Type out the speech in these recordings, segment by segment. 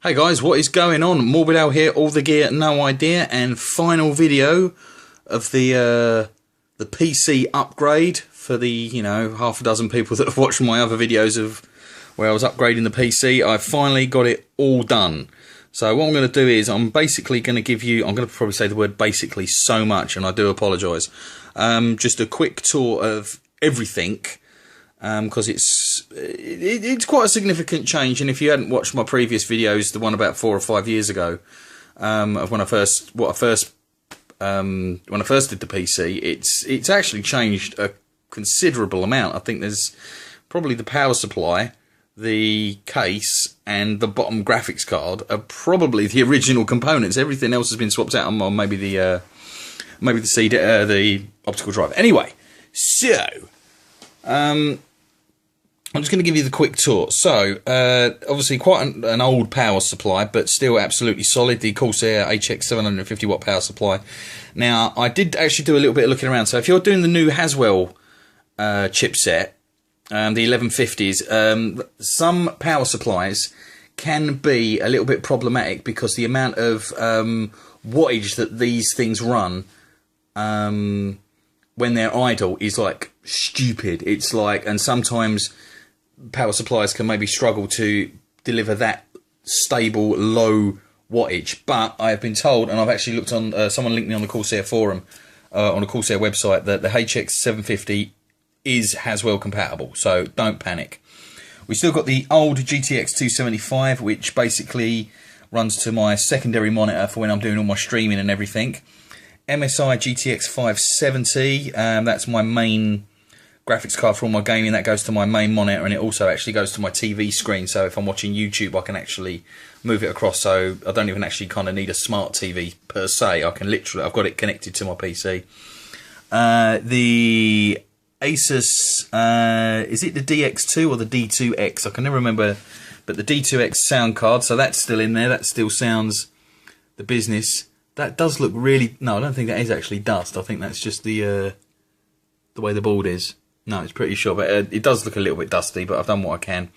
Hey guys, what is going on? Morbidale here, all the gear, no idea, and final video of the PC upgrade for the, half a dozen people that have watched my other videos of where I was upgrading the PC. I finally got it all done. So what I'm going to do is I'm basically going to give you, I'm going to probably say the word basically so much, and I do apologise. Just a quick tour of everything. Because it's quite a significant change, and if you hadn't watched my previous videos, the one about 4 or 5 years ago, of when I first did the PC, it's actually changed a considerable amount. I think there's probably the power supply, the case, and the bottom graphics card are probably the original components. Everything else has been swapped out on maybe the CD, the optical drive. Anyway, so. I'm just going to give you the quick tour. So, obviously quite an old power supply, but still absolutely solid. The Corsair HX 750 watt power supply. Now, I did actually do a little bit of looking around. So, if you're doing the new Haswell chipset, the 1150s, some power supplies can be a little bit problematic because the amount of wattage that these things run when they're idle is like stupid. It's like, and sometimes power supplies can maybe struggle to deliver that stable low wattage, but I have been told, and I've actually looked on, someone linked me on the Corsair forum, on the Corsair website, that the HX 750 is Haswell compatible, so don't panic. We still got the old GTX 275, which basically runs to my secondary monitor for when I'm doing all my streaming and everything. MSI GTX 570, that's my main graphics card for all my gaming. That goes to my main monitor, and it also actually goes to my TV screen, so if I'm watching YouTube I can actually move it across, so I don't even actually kind of need a smart TV per se. I can literally, I've got it connected to my PC. The Asus, is it the DX2 or the D2X? I can never remember, but the D2X sound card, so that's still in there. That still sounds the business. That does look really, no, I don't think that is actually dust. I think that's just the way the board is. No, it's pretty sure, but it does look a little bit dusty, but I've done what I can.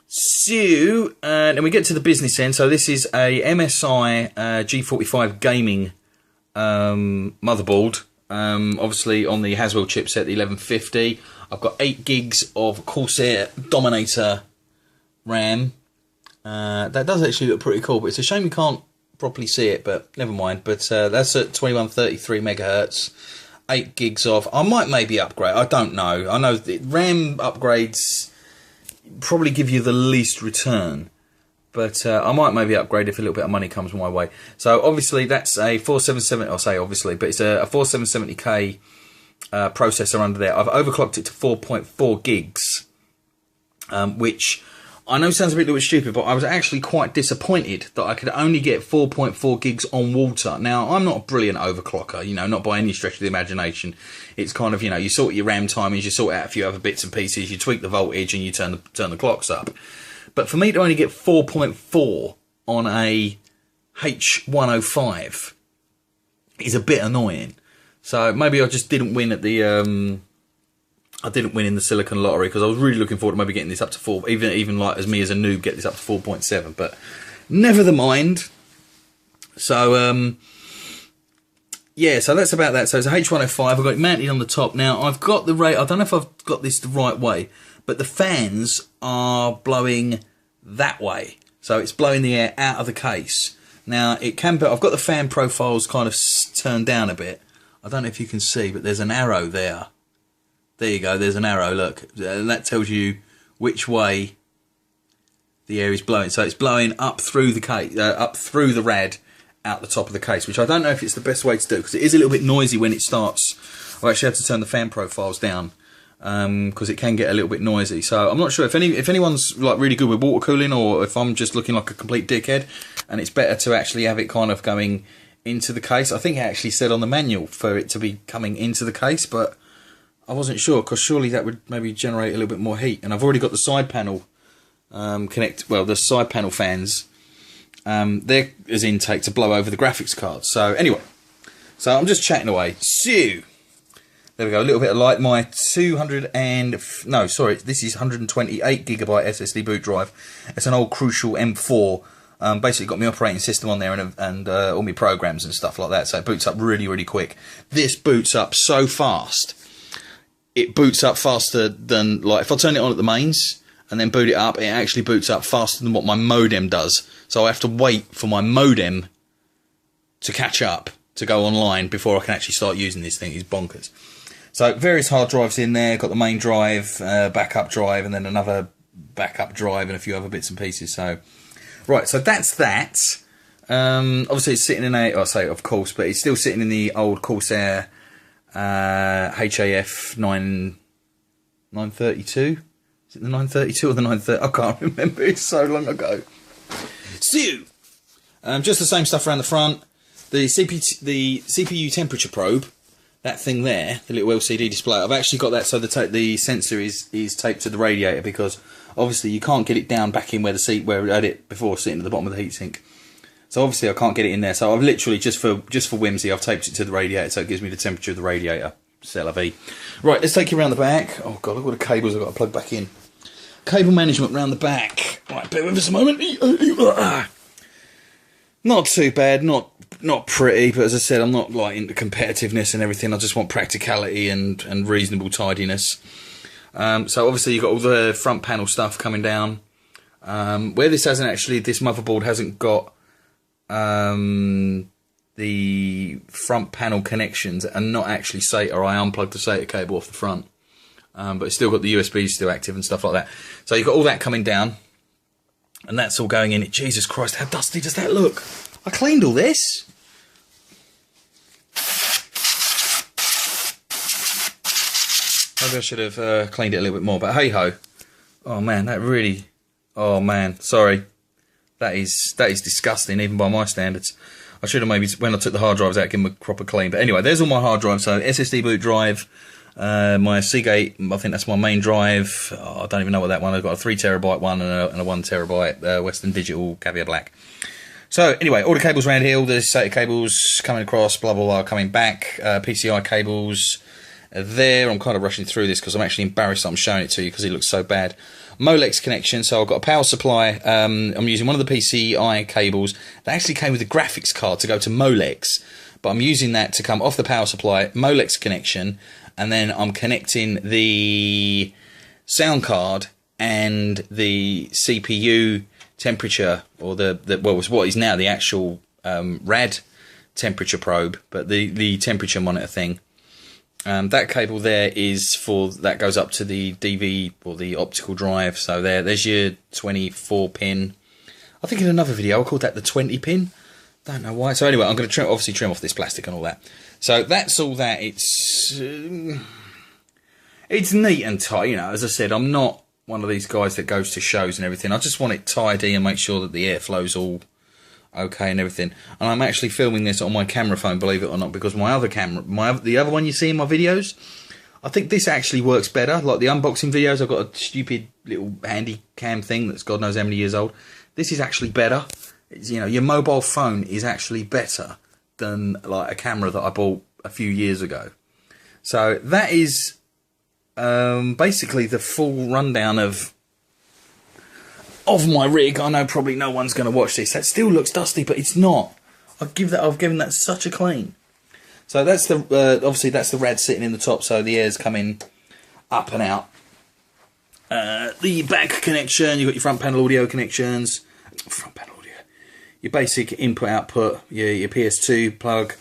So, then we get to the business end. So this is a MSI G45 Gaming motherboard. Obviously on the Haswell chipset, the 1150. I've got 8 gigs of Corsair Dominator RAM. That does actually look pretty cool, but it's a shame you can't properly see it, but never mind. But that's at 2133 megahertz. 8 gigs of, I might maybe upgrade, I don't know. I know the RAM upgrades probably give you the least return, but I might maybe upgrade if a little bit of money comes my way. So obviously that's a 4770, I'll say obviously, but it's a 4770K processor under there. I've overclocked it to 4.4 gigs, which I know sounds a bit stupid, but I was actually quite disappointed that I could only get 4.4 gigs on water. Now, I'm not a brilliant overclocker, not by any stretch of the imagination. It's kind of, you sort your RAM timings, you sort out a few other bits and pieces, you tweak the voltage, and you turn the clocks up. But for me to only get 4.4 on a H105 is a bit annoying. So maybe I just didn't win at the I didn't win in the Silicon Lottery, because I was really looking forward to maybe getting this up to 4, even like as me as a noob, get this up to 4.7, but never the mind. So yeah, so that's about that. So it's a H105. I've got it mounted on the top. Now I've got the rate, I don't know if I've got this the right way, but the fans are blowing that way, so it's blowing the air out of the case. Now it can be, I've got the fan profiles kind of turned down a bit. I don't know if you can see, but there's an arrow there. There you go, there's an arrow, look. And that tells you which way the air is blowing. So it's blowing up through the case, up through the rad, out the top of the case, which I don't know if it's the best way to do, because it is a little bit noisy when it starts. I actually have to turn the fan profiles down, because it can get a little bit noisy. So I'm not sure if anyone's like really good with water cooling, or if I'm just looking like a complete dickhead, and it's better to actually have it kind of going into the case. I think it actually said on the manual for it to be coming into the case, but I wasn't sure, because surely that would maybe generate a little bit more heat. And I've already got the side panel the side panel fans, there as intake to blow over the graphics card. So anyway, so I'm just chatting away. So There we go, a little bit of light. My 200 and... No, sorry, this is 128 gigabyte SSD boot drive. It's an old Crucial M4. Basically got my operating system on there and all my programs and stuff like that. So it boots up really, really quick. This boots up so fast. It boots up faster than... Like, if I turn it on at the mains and then boot it up, it actually boots up faster than what my modem does. So I have to wait for my modem to catch up, to go online, before I can actually start using this thing. It's bonkers. So various hard drives in there. Got the main drive, backup drive, and then another backup drive and a few other bits and pieces. So, right, so that's that. Obviously it's sitting in a... I say of course, but it's still sitting in the old Corsair HAF 932. Is it the 932 or the 930? I can't remember. It's so long ago. So, just the same stuff around the front. The CPU temperature probe, that thing there, the little LCD display, I've actually got that so the sensor is taped to the radiator, because obviously you can't get it down back in where I had it before, sitting at the bottom of the heatsink. So obviously I can't get it in there. So I've literally, just for whimsy, I've taped it to the radiator so it gives me the temperature of the radiator. C'est la vie. Right, let's take you around the back. Oh god, look what the cables I've got to plug back in. Cable management around the back. Right, bear with us a moment. Not too bad, not pretty, but as I said, I'm not like into competitiveness and everything. I just want practicality and reasonable tidiness. So obviously you've got all the front panel stuff coming down. Where this motherboard hasn't got the front panel connections and not actually SATA. I unplugged the SATA cable off the front, but it's still got the USB still active and stuff like that. So you've got all that coming down, and that's all going in. Jesus Christ, how dusty does that look? I cleaned all this. Maybe I should have cleaned it a little bit more, but hey ho. Oh man, that really... Oh man, sorry. That is disgusting, even by my standards. I should have maybe, when I took the hard drives out, give them a proper clean. But anyway, there's all my hard drives. So SSD boot drive, my Seagate, I think that's my main drive. Oh, I don't even know what that one. I've got a 3 terabyte one and a 1 terabyte Western Digital Caviar Black. So anyway, all the cables around here, all the SATA cables coming across, blah blah blah, coming back. PCI cables are there. I'm kind of rushing through this because I'm actually embarrassed that I'm showing it to you because it looks so bad. Molex connection, so I've got a power supply. I'm using one of the PCI cables that actually came with a graphics card to go to Molex, but I'm using that to come off the power supply, Molex connection, and then I'm connecting the sound card and the CPU temperature, or what is now the actual RAD temperature probe, but the temperature monitor thing. That cable there that goes up to the DV or the optical drive. So there's your 24 pin. I think in another video I called that the 20 pin. Don't know why. So anyway, I'm going to obviously trim off this plastic and all that. So that's all that. It's neat and tight. You know, as I said, I'm not one of these guys that goes to shows and everything. I just want it tidy and make sure that the airflow's all okay and everything. And I'm actually filming this on my camera phone, believe it or not, because my other camera, the other one you see in my videos, I think this actually works better. Like the unboxing videos, I've got a stupid little handy cam thing that's God knows how many years old. This is actually better. It's, you know, your mobile phone is actually better than like a camera that I bought a few years ago. So that is basically the full rundown of my rig. I know probably no one's going to watch this. That still looks dusty, but it's not. I've given that such a clean. So that's the obviously that's the rad sitting in the top, so the air's coming up and out. The back connection, you've got your front panel audio connections. Front panel audio. Your basic input output, your PS2 plug,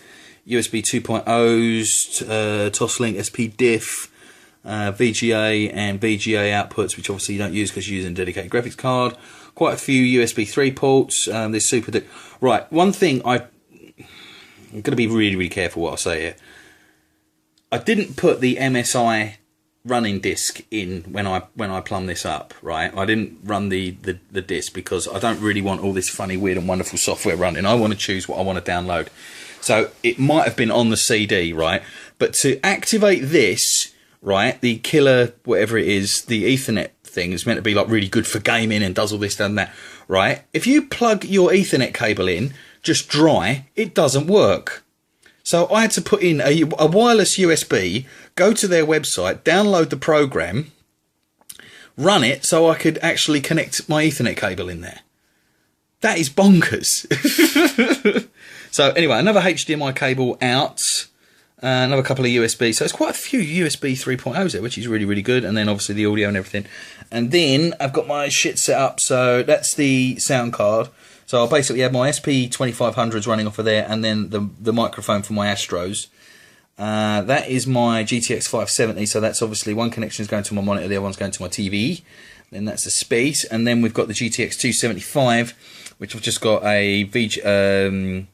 USB 2.0s, Toslink SP diff, VGA and VGA outputs, which obviously you don't use because you're using a dedicated graphics card. Quite a few USB 3 ports. This super... Right, one thing I'm going to be really, really careful what I say here. I didn't put the MSI running disk in when I plumb this up, right? I didn't run the disk because I don't really want all this funny, weird and wonderful software running. I want to choose what I want to download. So it might have been on the CD, right? But to activate this... Right, the killer, whatever it is, the Ethernet thing is meant to be like really good for gaming and does all this and that, right? If you plug your Ethernet cable in, just dry, it doesn't work. So I had to put in a wireless USB, go to their website, download the program, run it so I could actually connect my Ethernet cable in there. That is bonkers. So anyway, another HDMI cable out, another couple of USB. So it's quite a few USB 3.0s there, which is really, really good. And then obviously the audio and everything. And then I've got my shit set up. So that's the sound card. So I'll basically have my SP2500s running off of there, and then the microphone for my Astros. That is my GTX 570, so that's obviously one connection is going to my monitor, the other one's going to my TV. Then that's the space, and then we've got the GTX 275, which I've just got a DVI.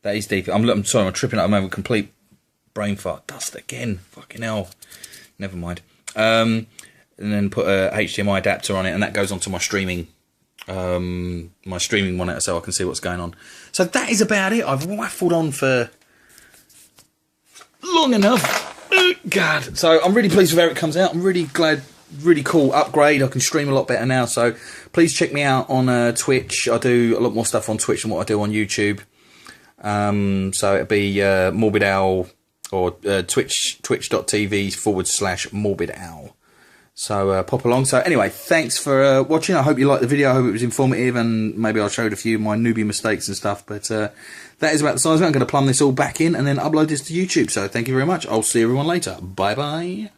That is DVI. I'm sorry, I'm tripping up. I'm having a complete brain fart. Dust again. Fucking hell. Never mind. And then put a HDMI adapter on it, and that goes onto my streaming monitor, so I can see what's going on. So that is about it. I've waffled on for long enough. God, so I'm really pleased with how it comes out. I'm really glad, really cool upgrade. I can stream a lot better now. So please check me out on Twitch. I do a lot more stuff on Twitch than what I do on YouTube. So it'll be Morbid Owl, or twitch.tv/Morbid Owl. So pop along. So anyway, thanks for watching. I hope you liked the video. I hope it was informative, and maybe I showed a few of my newbie mistakes and stuff. But that is about the size of it. I'm going to plumb this all back in and then upload this to YouTube. So thank you very much. I'll see everyone later. Bye bye.